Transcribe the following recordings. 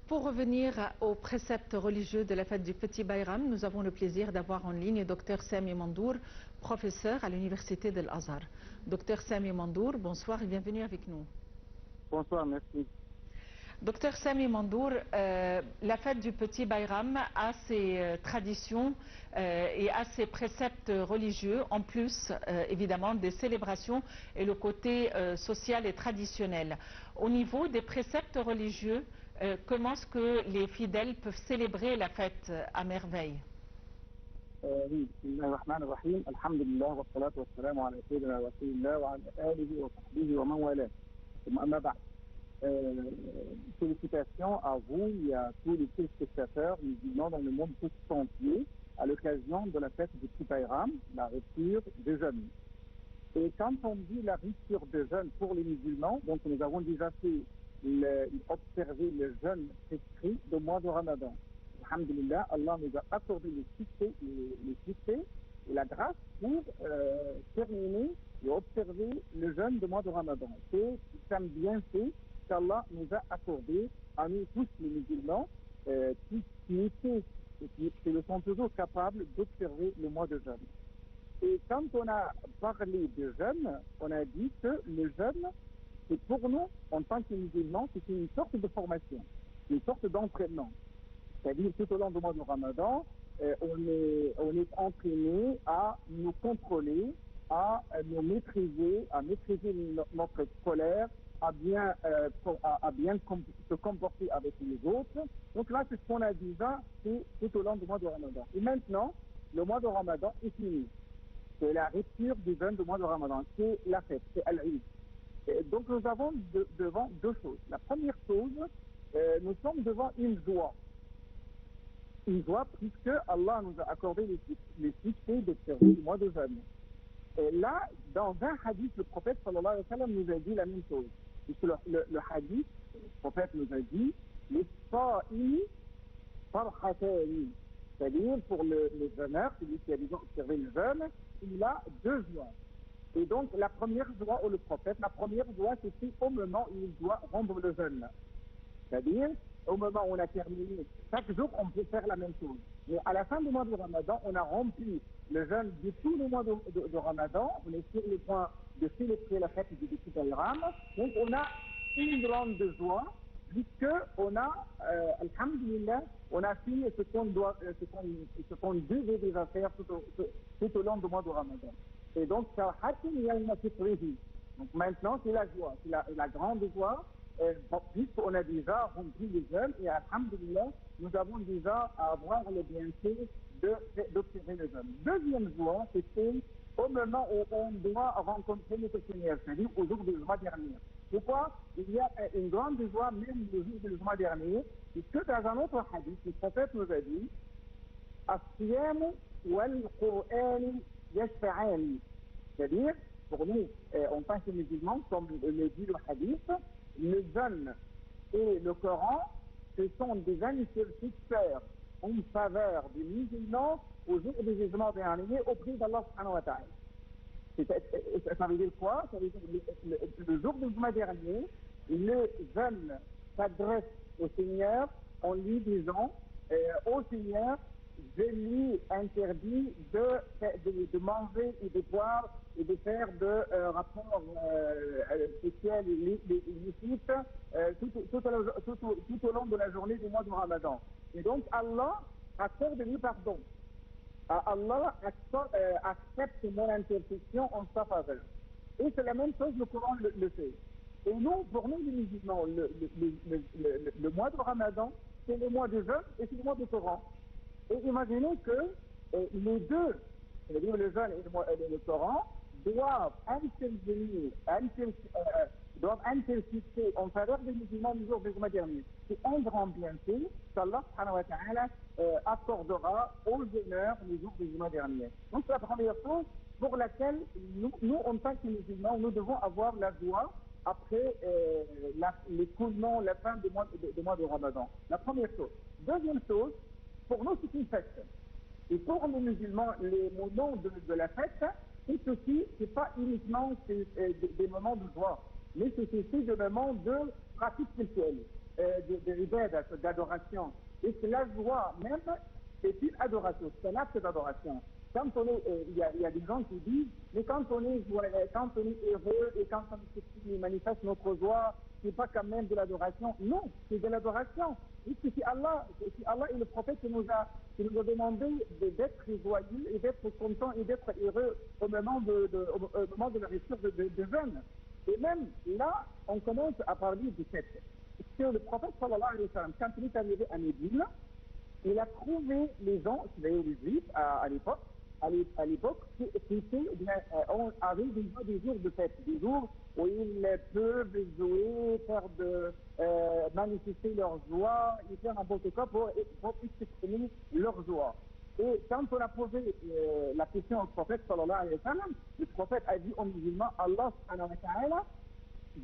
Pour revenir aux préceptes religieux de la fête du Petit Bayram, nous avons le plaisir d'avoir en ligne Dr Sami Mandour, professeur à l'université de l'Azhar. Dr Sami Mandour, bonsoir et bienvenue avec nous. Bonsoir, merci. Dr Sami Mandour, la fête du Petit Bayram a ses traditions et a ses préceptes religieux, en plus évidemment des célébrations et le côté social et traditionnel. Au niveau des préceptes religieux, comment est-ce que les fidèles peuvent célébrer la fête à merveille? Oui, bismillahirrahmanirrahim. Alhamdulillah, wa salatu wa salam ala sayyidina rasulillah wa ala alihi wa sahbihi wa man wala. Amma ba'd. Félicitations à vous et à tous les téléspectateurs musulmans dans le monde tout entier à l'occasion de la fête du Petit Bayram, la rupture des jeûnes. Et quand on dit la rupture des jeûnes pour les musulmans, donc nous avons déjà fait observer le jeûne prescrit du mois de Ramadan. Alhamdulillah, Allah nous a accordé le succès et la grâce pour terminer et observer le jeûne du mois de Ramadan. C'est un bienfait qu'Allah nous a accordé à nous tous les musulmans qui le sont toujours capables d'observer le mois de jeûne. Et quand on a parlé de jeûne, on a dit que le jeûne, c'est pour nous, en tant que musulmans, c'est une sorte de formation, une sorte d'entraînement. C'est-à-dire tout au long du mois de Ramadan, on est entraîné à nous contrôler, à nous maîtriser, à maîtriser notre colère, à bien se comporter avec les autres. Donc là, c'est ce qu'on a déjà fait tout au long du mois de Ramadan. Et maintenant, le mois de Ramadan est fini. C'est la rupture du jeûne du mois de Ramadan. C'est la fête, c'est Al-Eid. Donc nous avons devant deux choses. La première chose, nous sommes devant une joie. Une joie puisque Allah nous a accordé les succès d'observer le mois de jeûne. Et là, dans un hadith, le prophète sallallahu alayhi wa sallam nous a dit la même chose. Puisque le hadith, le prophète nous a dit les sa'imi farhatani. C'est-à-dire pour le jeûneur, celui qui a déjà observé le jeûne, il a deux joies. Et donc la première joie, ou le prophète, la première joie, c'est au moment où il doit rendre le jeûne. C'est-à-dire, au moment où on a terminé, chaque jour, on peut faire la même chose. Mais à la fin du mois de Ramadan, on a rempli le jeûne de tous les mois de Ramadan. On est sur le point de célébrer la fête du Petit Bayram. Donc, on a une grande joie, puisqu'on a, alhamdulillah, on a fait ce qu'on devait déjà faire tout au long du mois de Ramadan. Et donc, maintenant, c'est la joie, c'est la grande joie. Puisqu'on a déjà rempli les jeûnes et alhamdulillah, nous avons déjà à avoir le bienfait d'observer le jeûne. Deuxième joie, c'était au moment où on doit rencontrer notre Seigneur, c'est-à-dire au jour du mois dernier. Pourquoi il y a une grande joie même le jour du mois dernier? Puisque dans un autre hadith, le prophète nous a dit As-siyam wal-Qur'an yashfa'ani. C'est-à-dire, pour nous, en tant que musulmans, comme le dit le hadith, le jeûne et le Coran, ce sont des intercesseurs en faveur des musulmans au jour du jugement dernier auprès d'Allah subhanahu wa ta'ala. Ça veut dire quoi? Ça veut dire le jour du jugement dernier, le jeûne s'adresse au Seigneur en lui disant au Seigneur, je lui interdis de manger et de boire et de faire de rapports sexuels illicites tout au long de la journée du mois de Ramadan. Et donc Allah accorde lui pardon. Allah accepte mon intercession en sa faveur. Et c'est la même chose, le Coran le fait. Et nous, pour nous les musulmans, le mois de Ramadan, c'est le mois de jeûne et c'est le mois du Coran. Et imaginez que les deux, c'est-à-dire le jeûne et le Coran, doivent interciter en faveur des musulmans du jour du mois dernier. C'est un grand bienfait qu'Allah subhanahu wa ta'ala accordera aux jeûneurs le jour du mois dernier. Donc c'est la première chose pour laquelle nous en tant que musulmans, nous devons avoir la joie après l'écoulement, la fin du mois de Ramadan. La première chose. Deuxième chose, pour nous c'est une fête. Et pour les musulmans, les moments de la fête, c'est aussi, c'est pas uniquement des moments de joie, mais c'est aussi des moments de pratique spirituelle. d'adoration. Et que la joie même, c'est une adoration, c'est un acte d'adoration. Quand on est, il y a des gens qui disent, mais quand on est heureux et quand on manifeste notre joie, c'est pas quand même de l'adoration. Non, c'est de l'adoration. Puisque c'est Allah et le prophète qui nous a demandé d'être joyeux et d'être content et d'être heureux au moment de la rupture de jeûne. Et même là, on commence à parler du fait que le prophète sallallahu alayhi wa sallam, quand il est arrivé à Médine, il a trouvé les gens, c'est-à-dire les juifs à l'époque, qui avaient des jours de fête, des jours où ils peuvent jouer, manifester leur joie, et faire n'importe quoi pour exprimer leur joie. Et quand on a posé la question au prophète sallallahu alayhi wa sallam, le prophète a dit aux musulmans, Allah subhanahu wa ta'ala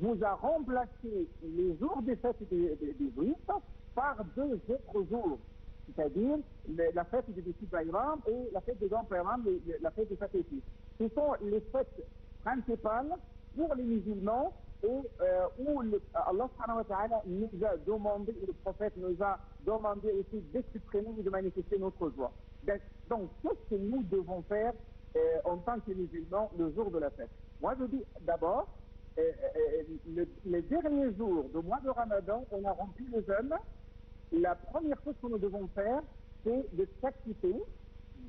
vous a remplacé les jours des fêtes des juifs par 2 autres jours, c'est-à-dire la fête du petit Bayram et la fête du grand Bayram, la fête des sacrifices. Ce sont les fêtes principales pour les musulmans et où Allah subhanahu wa ta'ala nous a demandé, et le prophète nous a demandé aussi d'exprimer et de manifester notre joie. Donc, qu'est-ce que nous devons faire en tant que musulmans le jour de la fête? Moi, je dis d'abord, les derniers jours du mois de Ramadan, on a rempli le jeûne. La première chose que nous devons faire, c'est de s'acquitter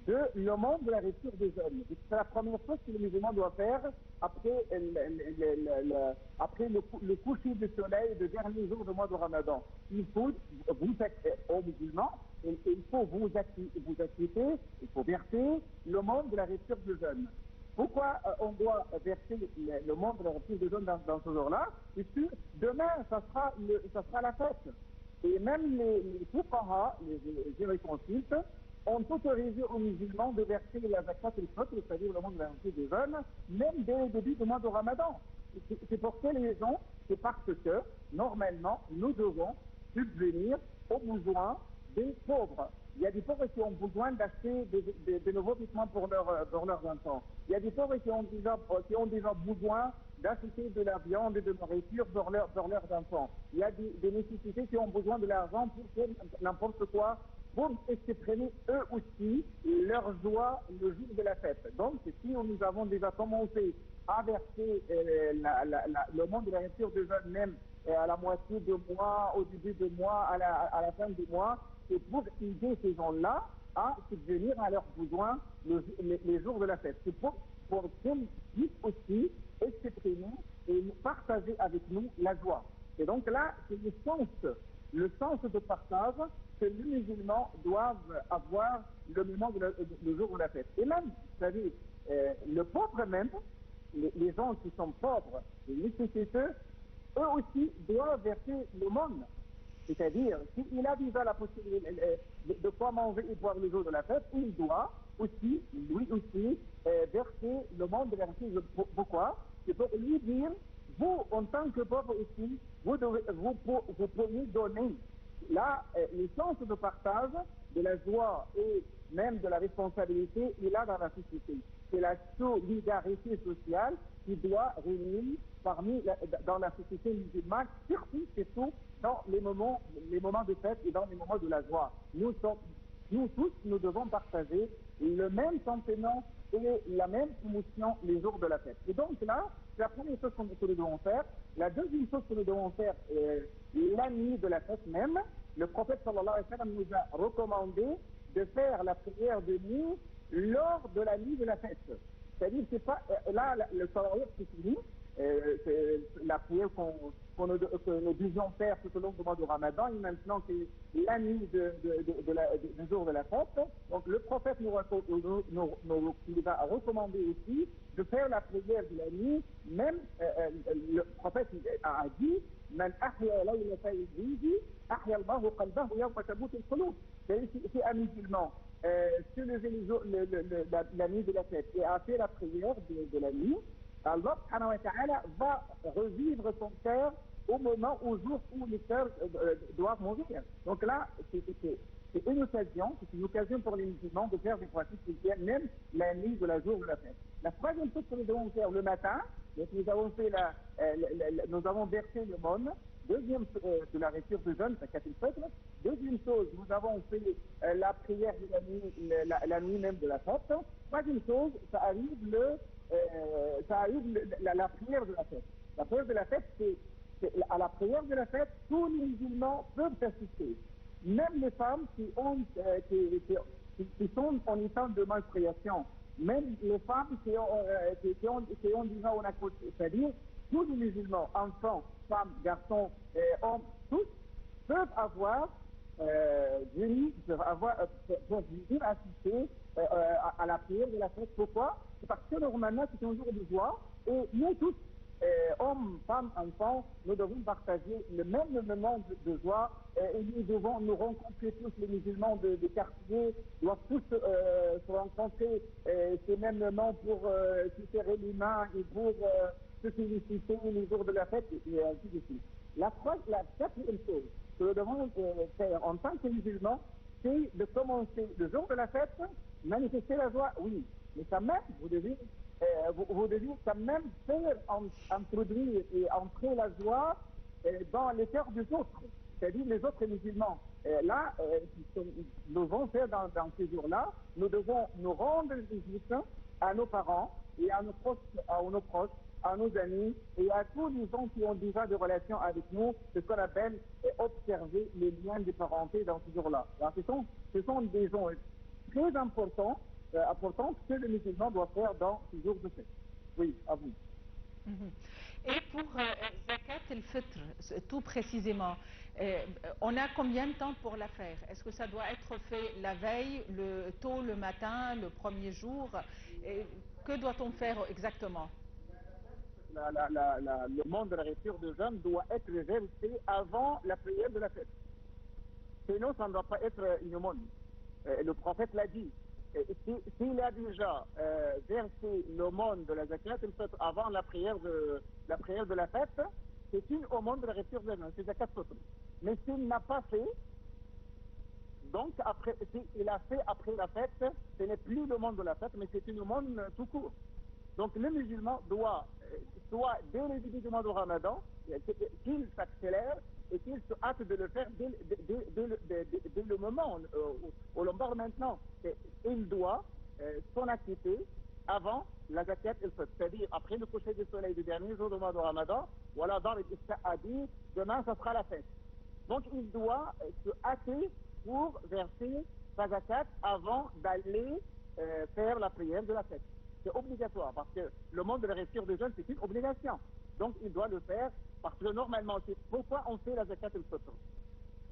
de le monde de la rupture des jeûnes. C'est la première chose que le musulman doit faire après le coucher du soleil du dernier jour du mois de Ramadan. Il faut aux musulmans, il faut vous acquitter, il faut verser le monde de la rupture des jeûnes. Pourquoi on doit verser le monde de la rupture des jeûnes dans ce jour-là? Puisque demain, ça sera la fête. Et même les fuqaha, les jurisconsultes, ont autorisé aux musulmans de verser la zakat al-fitr, c'est-à-dire le monde de la rupture des jeûnes, même dès le début du mois de Ramadan. C'est pour quelle raison? C'est parce que, normalement, nous devons subvenir aux besoins des pauvres. Il y a des pauvres qui ont besoin d'acheter de nouveaux vêtements pour leurs enfants. Il y a des pauvres qui ont déjà besoin d'acheter de la viande et de la nourriture pour leurs enfants. Il y a des nécessités qui ont besoin de l'argent pour faire n'importe quoi, pour exprimer eux aussi leur joie le jour de la fête. Donc, si nous avons déjà commencé à verser le monde de la rupture de jeûne même à la moitié du mois, au début du mois, à la fin du mois, c'est pour aider ces gens-là à subvenir à leurs besoins les jours de la fête. C'est pour qu'ils puissent aussi exprimer et partager avec nous la joie. Et donc là, c'est le sens de partage que les musulmans doivent avoir le jour de la fête. Et même, vous savez, le pauvre même, les gens qui sont pauvres, les nécessiteux, eux aussi doivent verser le monde. C'est-à-dire, s'il a déjà la possibilité de quoi manger et boire le jour de la fête, il doit aussi, lui aussi, verser le monde de la richesse. Pourquoi? C'est pour lui dire, vous, en tant que pauvre aussi, vous pouvez donner. Là, le sens de partage, de la joie et même de la responsabilité, il a dans la société. C'est la solidarité sociale qui doit régner dans la société musulmane, surtout dans les moments de fête et dans les moments de la joie. Nous tous, nous devons partager le même sentiment et la même émotion les jours de la fête. Et donc là, c'est la première chose que nous devons faire. La deuxième chose que nous devons faire, la nuit de la fête même, le prophète sallallahu alayhi wa sallam nous a recommandé de faire la prière de nuit lors de la nuit de la fête. C'est-à-dire, c'est pas, là, le salawat, c'est fini, c'est la prière que nous devions faire tout au long du mois de Ramadan, et maintenant c'est la nuit du jour de la fête. Donc le prophète nous a recommandé aussi de faire la prière de la nuit. Même le prophète a dit Man ahya laylata al-eid, ahya Allahu qalbahu yawma tamut al-qulub. C'est un musulman se lever la nuit de la fête et a fait la prière de la nuit, Allah subhanahu wa ta'ala va revivre son cœur au jour où les cœurs doivent mourir. Donc là, c'est une occasion pour les musulmans de faire des pratiques chrétiennes, même la nuit de la jour de la fête. La troisième chose que nous devons faire le matin, donc nous avons versé le monde, de la rupture de jeûne, zakat al-fitr. Deuxième chose, nous avons fait la prière de la nuit même de la fête. Troisième chose, ça arrive la prière de la fête. La prière de la fête, à la prière de la fête, tous les musulmans peuvent assister. Même les femmes qui sont en état de menstruation, même les femmes qui ont déjà un accouchement, c'est-à-dire tous les musulmans, enfants, femmes, garçons, hommes, tous peuvent avoir venir assister à la prière de la fête. Pourquoi? C'est parce que normalement c'est un jour de joie et nous tous, hommes, femmes, enfants, nous devons partager le même moment de joie et nous devons nous rencontrer tous les musulmans de quartier, doivent tous se rencontrer ces mêmes moments pour se serrer les mains et pour se féliciter les jours de la fête et ainsi de suite. La quatrième chose que nous devons faire en tant que musulmans, c'est de commencer le jour de la fête, manifester la joie, oui, mais quand même, vous devez quand même faire introduire et entrer la joie dans les cœurs des autres, c'est-à-dire les autres musulmans. Nous devons faire dans ces jours-là, nous devons nous rendre visite à nos parents et à nos proches, à nos amis et à tous les gens qui ont déjà des relations avec nous, ce qu'on appelle observer les liens de parenté dans ce jour-là. Ce sont des gens très importants que le musulman doit faire dans ce jour de fête. Oui, à vous. Et pour Zakat el-Fitr, tout précisément, on a combien de temps pour la faire? Est-ce que ça doit être fait la veille, tôt le matin, le premier jour? Que doit-on faire exactement? Le monde de la rupture de jeûne doit être versé avant la prière de la fête. Sinon, ça ne doit pas être une aumône. Le prophète l'a dit. S'il a déjà versé l'aumône de la zakat al-fitr avant la prière de la fête, c'est une aumône de la rupture de jeûne, c'est zakat al-fitr. Mais s'il n'a pas fait, donc s'il a fait après la fête, ce n'est plus l'aumône de la fête, mais c'est une aumône tout court. Donc le musulman doit, soit dès le début du mois de Ramadan, qu'il s'accélère et qu'il se hâte de le faire dès le moment où l'on parle maintenant. Il doit s'en acquitter avant la zakat al-fitr, c'est-à-dire après le coucher du soleil du dernier jour du mois de Ramadan, voilà, dans l'Isra a dit, demain ça sera la fête. Donc il doit se hâter pour verser sa zakat avant d'aller faire la prière de la fête. C'est obligatoire, parce que le monde de la rupture de jeûne, c'est une obligation. Donc il doit le faire, parce que normalement, c'est pourquoi on fait la zakat al-fitr.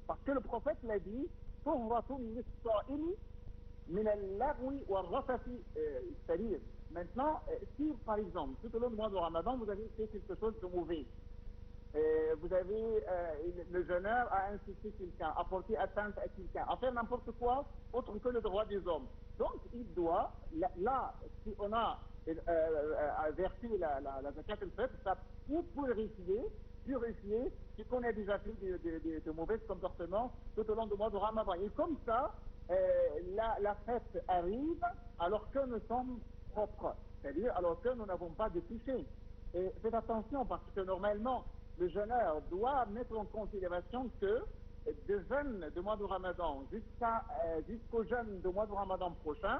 Parce que le prophète l'a dit, c'est-à-dire, maintenant, si par exemple, tout au long du mois de Ramadan, vous avez fait quelque chose de mauvais, le jeûneur a insulté quelqu'un, a porté atteinte à quelqu'un, a fait n'importe quoi autre que le droit des hommes. Donc il doit, là, si on a versé la zakat al-fitr, ça peut purifier ce qu'on a déjà fait de mauvais comportements tout au long du mois de Ramadan. Et comme ça, la fête arrive alors que nous sommes propres, c'est-à-dire alors que nous n'avons pas de péché. Et faites attention parce que normalement, le jeûneur doit mettre en considération que de jeûne du mois de Ramadan jusqu'au jeûne du mois de Ramadan prochain,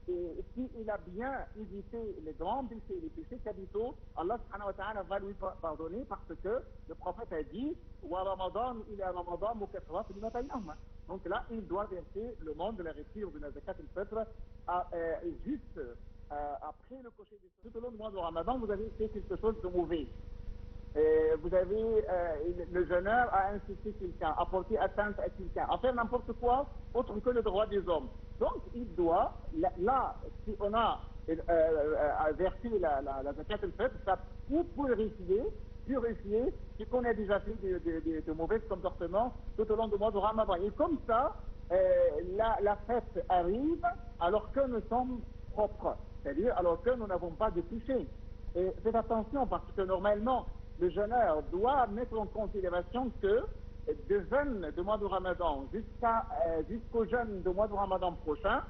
et s'il a bien évité les grands péchés, les péchés capitaux, Allah subhanahu wa ta'ala va lui pardonner parce que le prophète a dit wa Ramadan ila Ramadan mukaffarat lima baynahuma. Donc là, il doit verser le monde de la rupture de la zakat al-fitr juste après le coucher du soleil. Tout au long du mois de Ramadan, vous avez fait quelque chose de mauvais. Le jeûneur a insulté quelqu'un, a porté atteinte à quelqu'un, a fait n'importe quoi autre que le droit des hommes. Donc il doit, là, si on a versé la zakat al-fitr, ça peut purifier ce qu'on a déjà fait de mauvais comportements tout au long du mois de Ramadan. Et comme ça, la fête arrive alors que nous sommes propres, c'est-à-dire alors que nous n'avons pas de péché. Et faites attention parce que normalement, le jeûneur doit mettre en considération que de jeûne du mois de Ramadan jusqu'au jeûne du mois de Ramadan prochain,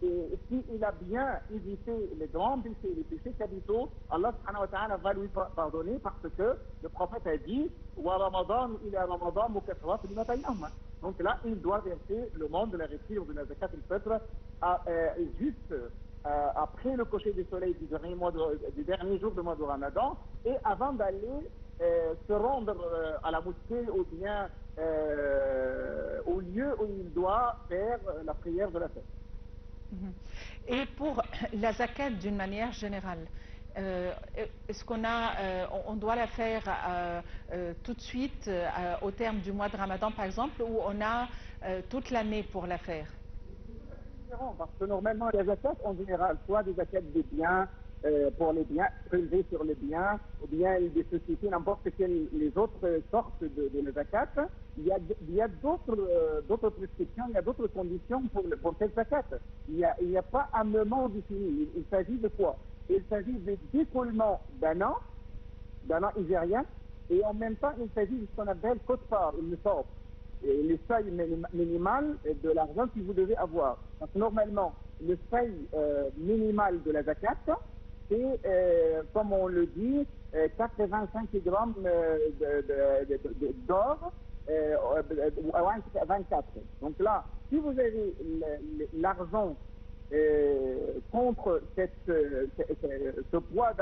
Et s'il a bien évité les grands péchés, les péchés capitaux, Allah subhanahu wa ta'ala va lui pardonner parce que le prophète a dit wa Ramadan ila Ramadan mukaffarat lima baynahuma. Donc là, il doit verser le monde de la rupture de la zakat al-fitr juste après le coucher du soleil du dernier jour du mois de Ramadan et avant d'aller se rendre à la mosquée ou bien au lieu où il doit faire la prière de la fête. Et pour la zakat d'une manière générale, est-ce on doit la faire tout de suite au terme du mois de Ramadan par exemple, ou on a toute l'année pour la faire? Parce que normalement, les zakat en général, soit des zakats des biens pour les biens, prélevés sur les biens, ou bien des sociétés, n'importe quelles les autres sortes de zakat, il y a d'autres prescriptions, il y a d'autres conditions pour cette zakat. Il n'y a pas un moment défini. Il s'agit de quoi? Il s'agit de d'écoulement d'un an nigérien, et en même temps, il s'agit de ce qu'on appelle quote-part, une sorte. Le seuil minimal de l'argent que vous devez avoir. Donc, normalement, le seuil minimal de la zakat, c'est, comme on le dit, 85 grammes d'or, 24. Donc là, si vous avez l'argent contre ce poids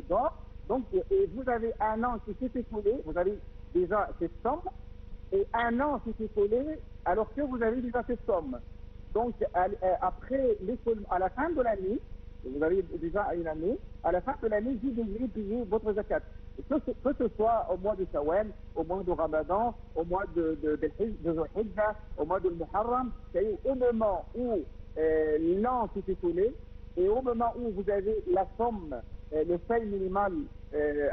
d'or, donc, et vous avez un an qui s'est écoulé, vous avez déjà cette somme, et un an s'est écoulé alors que vous avez déjà cette somme. Donc, après l'écoulement, à la fin de l'année, vous avez déjà une année, à la fin de l'année, vous devez payer votre zakat. Que ce soit au mois de Shawwal, au mois de Ramadan, au mois de Zulhijjah, au mois de Muharram, c'est au moment où l'an s'est écoulé et au moment où vous avez la somme, le seuil minimal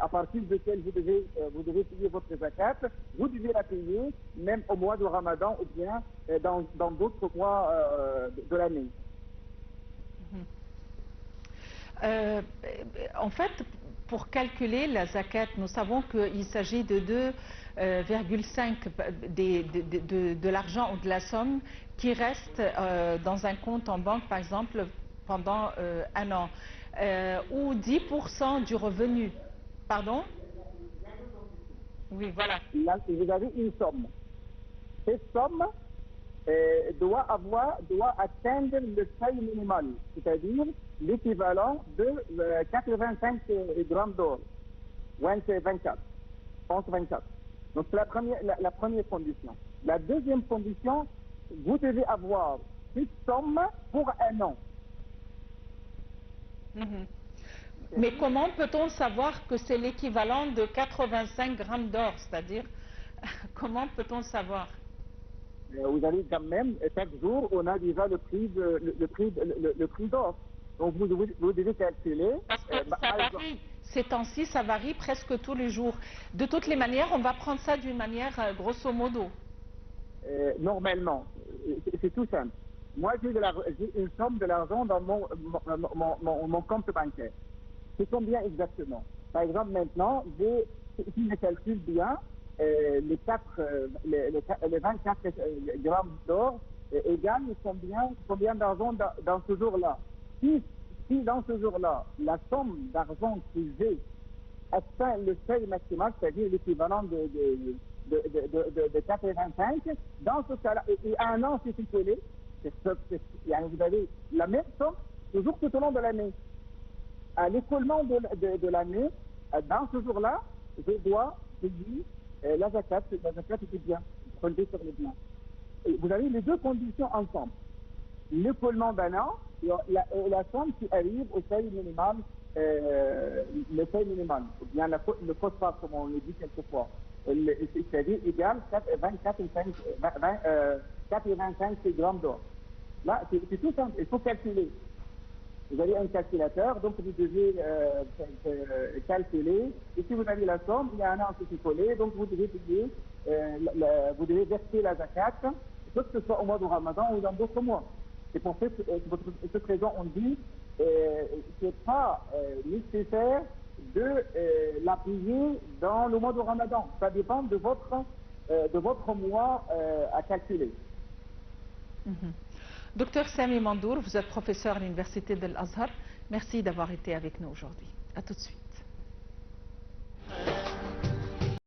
à partir duquel vous devez payer votre zakat, vous devez la payer même au mois de Ramadan ou bien dans d'autres mois de l'année. En fait, pour calculer la zakat, nous savons qu'il s'agit de 2,5 de l'argent ou de la somme qui reste dans un compte en banque, par exemple, pendant un an, ou 10% du revenu. Pardon? Oui, voilà. Là, vous avez une somme. Cette somme doit atteindre le seuil minimal, c'est-à-dire l'équivalent de 85 grammes d'or, 24. Donc c'est la première condition. La deuxième condition, vous devez avoir cette somme pour un an. Mais comment peut-on savoir que c'est l'équivalent de 85 grammes d'or? C'est-à-dire, comment peut-on savoir? Vous allez quand même, chaque jour, on a déjà le prix d'or. Donc vous devez calculer. Parce que ça varie. Ces temps-ci, ça varie presque tous les jours. De toutes les manières, on va prendre ça d'une manière grosso modo. Normalement, c'est tout simple. Moi, j'ai une somme de l'argent dans mon compte bancaire. C'est combien exactement? Par exemple, maintenant, si je calcule bien, les 24 grammes d'or égale combien d'argent dans ce jour-là? Si dans ce jour-là, la somme d'argent que j'ai atteint le seuil maximal, c'est-à-dire l'équivalent de 85, dans ce cas-là, et un an s'est écoulé, vous avez la même somme toujours tout au long de l'année. À l'écoulement de l'année, dans ce jour-là, je dois payer la zakat du bien, relevé sur les biens. Et vous avez les deux conditions ensemble. L'écoulement d'un an et la somme qui arrive au seuil minimal, le seuil minimal, ou bien le quote-part, comme on le dit quelquefois. C'est-à-dire égal 85 grammes d'or. Là, c'est tout simple, il faut calculer. Vous avez un calculateur, donc vous devez calculer. Et si vous avez la somme, il y a un an qui est collé, donc vous devez payer, vous devez verser la zakat, que ce soit au mois de Ramadan ou dans d'autres mois. C'est pour cette raison on dit c'est pas nécessaire de la payer dans le mois de Ramadan. Ça dépend de votre mois à calculer. Docteur Sami Mandour, vous êtes professeur à l'Université de l'Azhar. Merci d'avoir été avec nous aujourd'hui. À tout de suite.